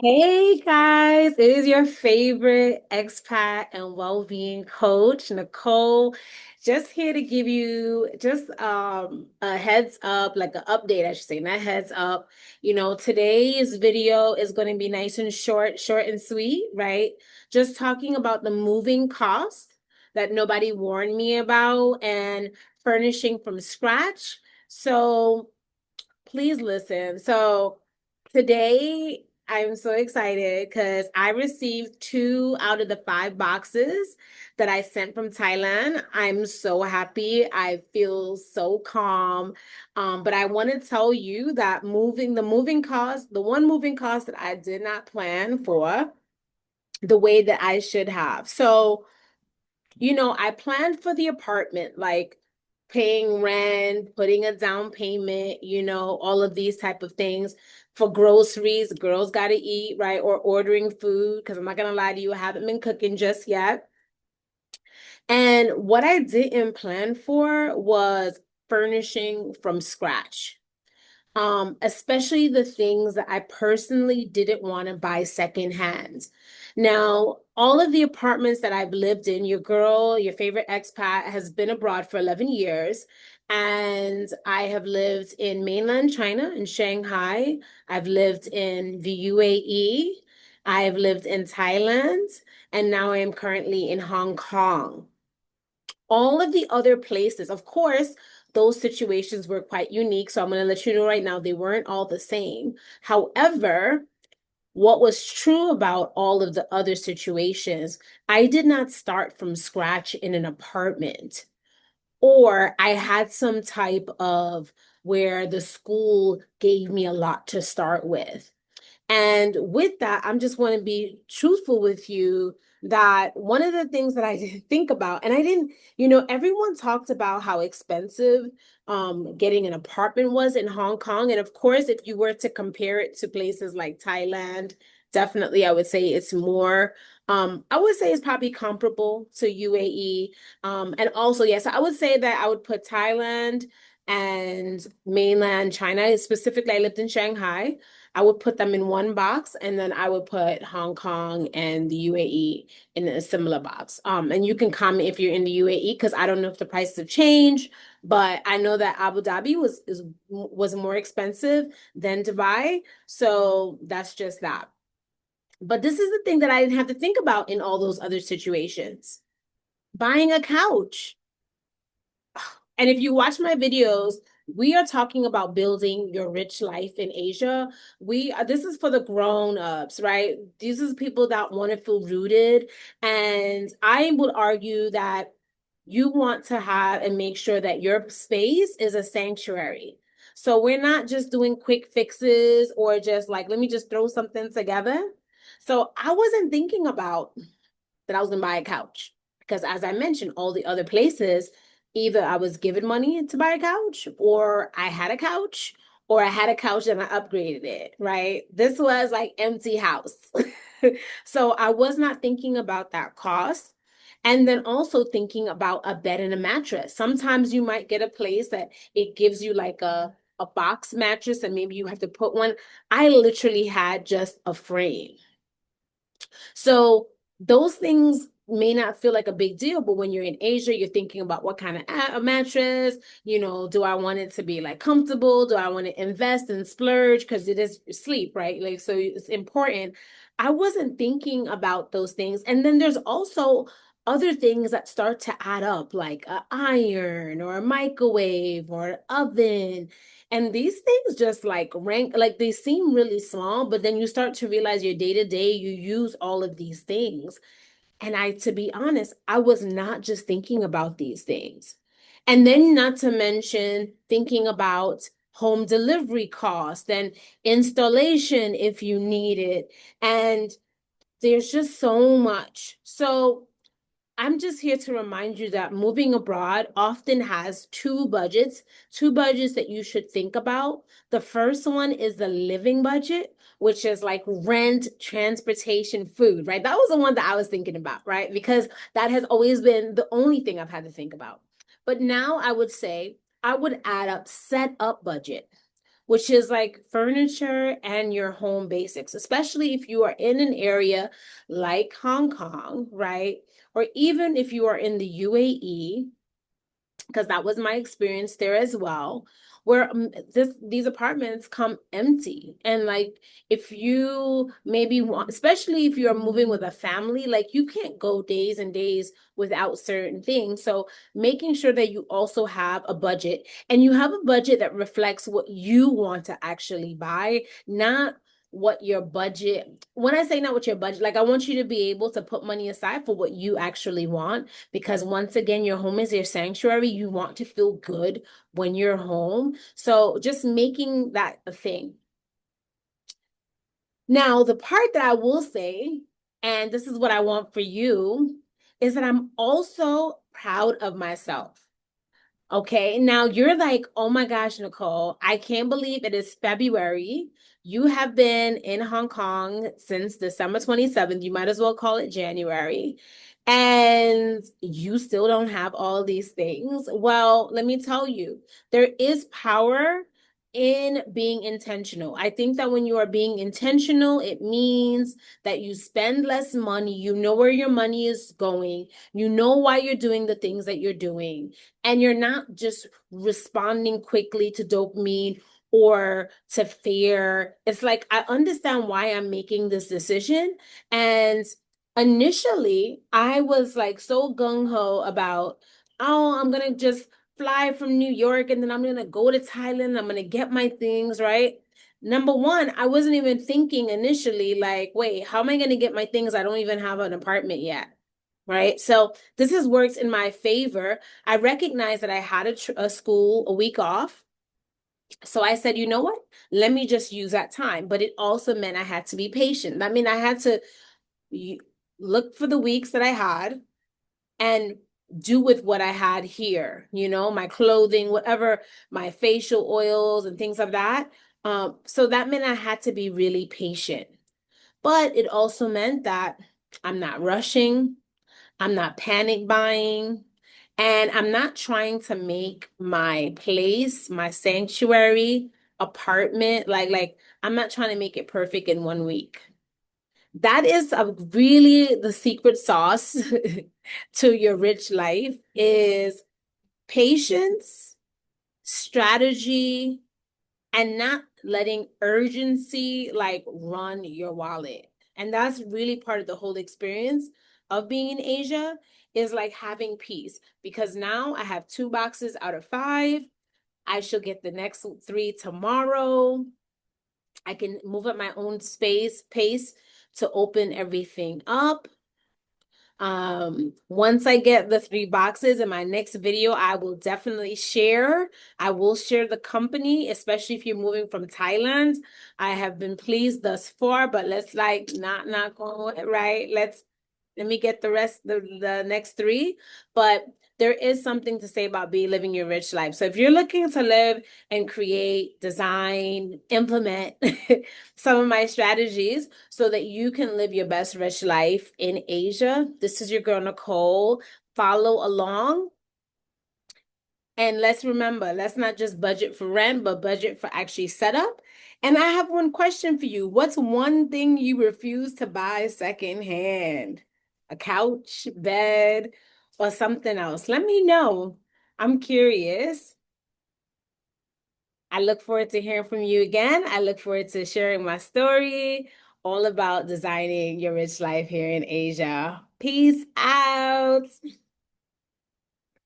Hey guys, it is your favorite expat and well-being coach, Nicole. Just here to give you just a heads up, like an update, I should say, not heads up. Today's video is going to be nice and short and sweet, right? Just talking about the moving costs that nobody warned me about and furnishing from scratch. So please listen. So today I'm so excited because I received two out of the five boxes that I sent from Thailand. I'm so happy. I feel so calm. But I want to tell you that moving cost, the one moving cost that I did not plan for the way that I should have. So I planned for the apartment, like paying rent, putting a down payment, all of these type of things. For groceries, girls got to eat, right? Or ordering food, because I'm not gonna lie to you, I haven't been cooking just yet. And what I didn't plan for was furnishing from scratch. Especially the things that I personally didn't want to buy secondhand. Now, all of the apartments that I've lived in, your girl, your favorite expat, has been abroad for 11 years. And I have lived in mainland China, in Shanghai. I've lived in the UAE. I've lived in Thailand. And now I am currently in Hong Kong. All of the other places, of course, those situations were quite unique. So I'm going to let you know right now, they weren't all the same. However, what was true about all of the other situations, I did not start from scratch in an apartment, or I had some type of where the school gave me a lot to start with. And with that, I'm just want to be truthful with you that one of the things that I didn't think about, and I didn't, everyone talked about how expensive getting an apartment was in Hong Kong. And of course, if you were to compare it to places like Thailand, definitely I would say it's more. I would say it's probably comparable to UAE. And also, yes, I would say that I would put Thailand and mainland China. Specifically, I lived in Shanghai. I would put them in one box, and then I would put Hong Kong and the UAE in a similar box. And you can comment if you're in the UAE because I don't know if the prices have changed, but I know that Abu Dhabi was more expensive than Dubai, so that's just that. But this is the thing that I didn't have to think about in all those other situations. Buying a couch. And if you watch my videos, we are talking about building your rich life in Asia. This is for the grown-ups, right? These are people that want to feel rooted. And I would argue that you want to have and make sure that your space is a sanctuary. So we're not just doing quick fixes or just like, let me just throw something together. So I wasn't thinking about that I was gonna buy a couch. Because as I mentioned, all the other places, either I was given money to buy a couch, or I had a couch, or I had a couch and I upgraded it, right? This was like empty house. So I was not thinking about that cost. And then also thinking about a bed and a mattress. Sometimes you might get a place that it gives you like a box mattress and maybe you have to put one. I literally had just a frame. So those things may not feel like a big deal, but when you're in Asia, you're thinking about what kind of a mattress, do I want it to be like comfortable? Do I want to invest and splurge? Because it is sleep, right? Like, so it's important. I wasn't thinking about those things. And then there's also other things that start to add up, like an iron or a microwave or an oven. And these things just like rank, like they seem really small, but then you start to realize your day to day, you use all of these things. And to be honest, I was not just thinking about these things. And then, not to mention, thinking about home delivery costs and installation if you need it. And there's just so much. So, I'm just here to remind you that moving abroad often has two budgets that you should think about. The first one is the living budget, which is like rent, transportation, food, right? That was the one that I was thinking about, right? Because that has always been the only thing I've had to think about. But now I would say I would add up set up budget, which is like furniture and your home basics, especially if you are in an area like Hong Kong, right? Or even if you are in the UAE, because that was my experience there as well, where these apartments come empty. And like if you maybe want, especially if you're moving with a family, like you can't go days and days without certain things. So making sure that you also have a budget, and you have a budget that reflects what you want to actually buy, not what your budget, when I say not what your budget, like I want you to be able to put money aside for what you actually want, because once again, your home is your sanctuary. You want to feel good when you're home. So just making that a thing. Now, the part that I will say, and this is what I want for you, is that I'm also proud of myself. Okay, now you're like, oh my gosh, Nicole, I can't believe it is February. You have been in Hong Kong since December 27th. You might as well call it January. And you still don't have all these things. Well, let me tell you, there is power in being intentional. I think that when you are being intentional, it means that you spend less money. You know where your money is going. You know why you're doing the things that you're doing, and you're not just responding quickly to dopamine or to fear. It's like, I understand why I'm making this decision. And initially, I was like so gung ho about, oh, I'm going to just fly from New York and then I'm going to go to Thailand. I'm going to get my things, right? Number one, I wasn't even thinking initially, like, wait, how am I going to get my things? I don't even have an apartment yet. Right. So this has worked in my favor. I recognized that I had a school a week off. So I said, you know what? Let me just use that time. But it also meant I had to be patient. I mean, I had to look for the weeks that I had and do with what I had here, my clothing, whatever, my facial oils and things of that. So that meant I had to be really patient. But it also meant that I'm not rushing. I'm not panic buying, and I'm not trying to make my place, my sanctuary apartment, like I'm not trying to make it perfect in 1 week. That is really the secret sauce to your rich life is patience, strategy, and not letting urgency like run your wallet. And that's really part of the whole experience of being in Asia, is like having peace, because now I have 2 boxes out of 5. I shall get the next 3 tomorrow. I can move at my own pace to open everything up. Once I get the 3 boxes in my next video, I will definitely share. I will share the company, especially if you're moving from Thailand. I have been pleased thus far, but let's like not go right. Let me get the next 3. But there is something to say about living your rich life. So if you're looking to live and create, design, implement some of my strategies so that you can live your best rich life in Asia, this is your girl Nicole. Follow along. And let's remember, let's not just budget for rent, but budget for actually setup. And I have one question for you. What's one thing you refuse to buy secondhand? A couch, bed, or something else? Let me know. I'm curious. I look forward to hearing from you again. I look forward to sharing my story all about designing your rich life here in Asia. Peace out.